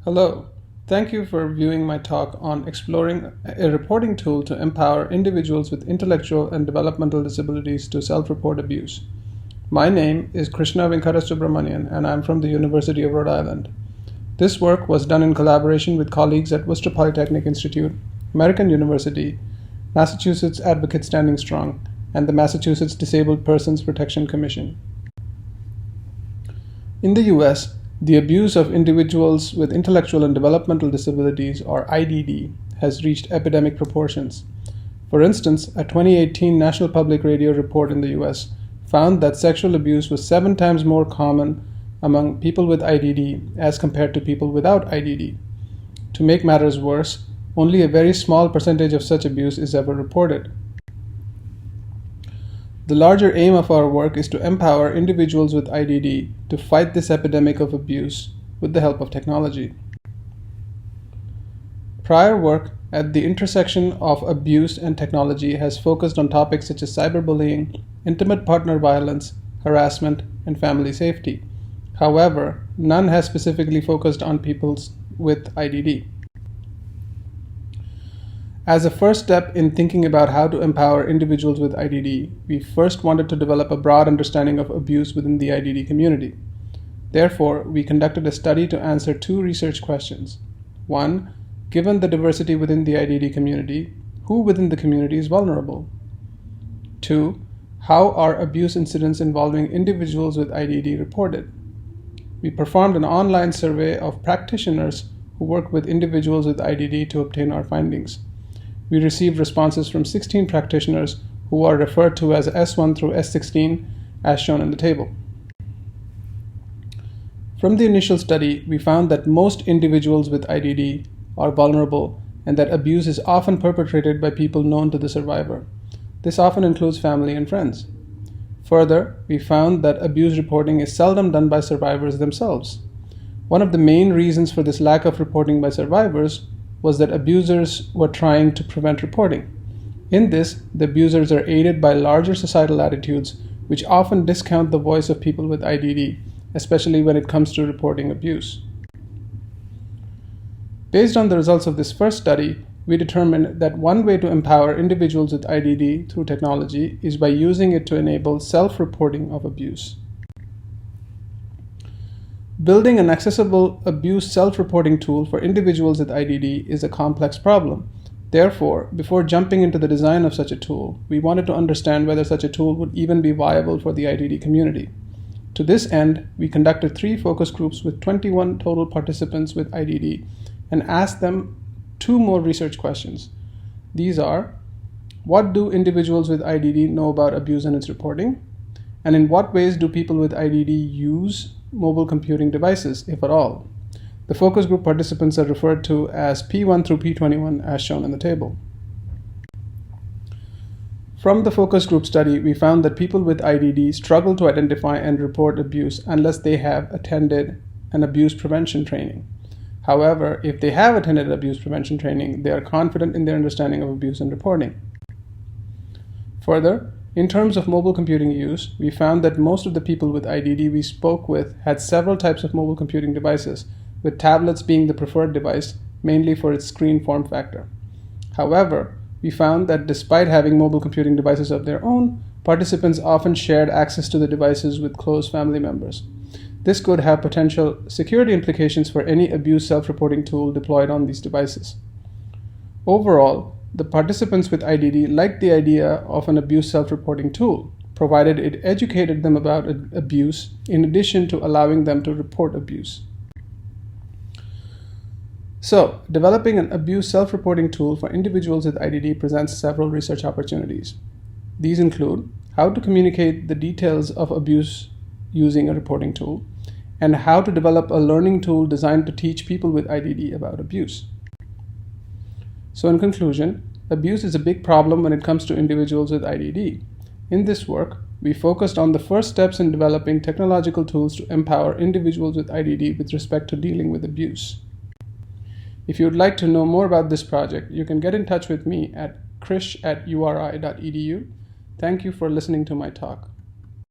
Hello, thank you for viewing my talk on exploring a reporting tool to empower individuals with intellectual and developmental disabilities to self-report abuse. My name is Krishna Venkatasubramanian and I'm from the University of Rhode Island. This work was done in collaboration with colleagues at Worcester Polytechnic Institute, American University, Massachusetts Advocates Standing Strong, and the Massachusetts Disabled Persons Protection Commission. In the US, the abuse of individuals with intellectual and developmental disabilities, or IDD, has reached epidemic proportions. For instance, a 2018 National Public Radio report in the US found that sexual abuse was 7 times more common among people with IDD as compared to people without IDD. To make matters worse, only a very small percentage of such abuse is ever reported. The larger aim of our work is to empower individuals with IDD to fight this epidemic of abuse with the help of technology. Prior work at the intersection of abuse and technology has focused on topics such as cyberbullying, intimate partner violence, harassment, and family safety. However, none has specifically focused on people with IDD. As a first step in thinking about how to empower individuals with IDD, we first wanted to develop a broad understanding of abuse within the IDD community. Therefore, we conducted a study to answer 2 research questions. 1. Given the diversity within the IDD community, who within the community is vulnerable? 2. How are abuse incidents involving individuals with IDD reported? We performed an online survey of practitioners who work with individuals with IDD to obtain our findings. We received responses from 16 practitioners who are referred to as S1 through S16 as shown in the table. From the initial study, we found that most individuals with IDD are vulnerable and that abuse is often perpetrated by people known to the survivor. This often includes family and friends. Further, we found that abuse reporting is seldom done by survivors themselves. One of the main reasons for this lack of reporting by survivors was that abusers were trying to prevent reporting. In this, the abusers are aided by larger societal attitudes, which often discount the voice of people with IDD, especially when it comes to reporting abuse. Based on the results of this first study, we determined that one way to empower individuals with IDD through technology is by using it to enable self-reporting of abuse. Building an accessible abuse self-reporting tool for individuals with IDD is a complex problem. Therefore, before jumping into the design of such a tool, we wanted to understand whether such a tool would even be viable for the IDD community. To this end, we conducted 3 focus groups with 21 total participants with IDD and asked them 2 more research questions. These are, what do individuals with IDD know about abuse and its reporting? And in what ways do people with IDD use mobile computing devices, if at all? The focus group participants are referred to as P1 through P21 as shown in the table. From the focus group study, we found that people with IDD struggle to identify and report abuse unless they have attended an abuse prevention training. However, if they have attended abuse prevention training, they are confident in their understanding of abuse and reporting. Further, in terms of mobile computing use, we found that most of the people with IDD we spoke with had several types of mobile computing devices, with tablets being the preferred device, mainly for its screen form factor. However, we found that despite having mobile computing devices of their own, participants often shared access to the devices with close family members. This could have potential security implications for any abuse self-reporting tool deployed on these devices. Overall, the participants with IDD liked the idea of an abuse self-reporting tool, provided it educated them about abuse in addition to allowing them to report abuse. So, developing an abuse self-reporting tool for individuals with IDD presents several research opportunities. These include how to communicate the details of abuse using a reporting tool, and how to develop a learning tool designed to teach people with IDD about abuse. So in conclusion, abuse is a big problem when it comes to individuals with IDD. In this work, we focused on the first steps in developing technological tools to empower individuals with IDD with respect to dealing with abuse. If you would like to know more about this project, you can get in touch with me at krish@uri.edu. Thank you for listening to my talk.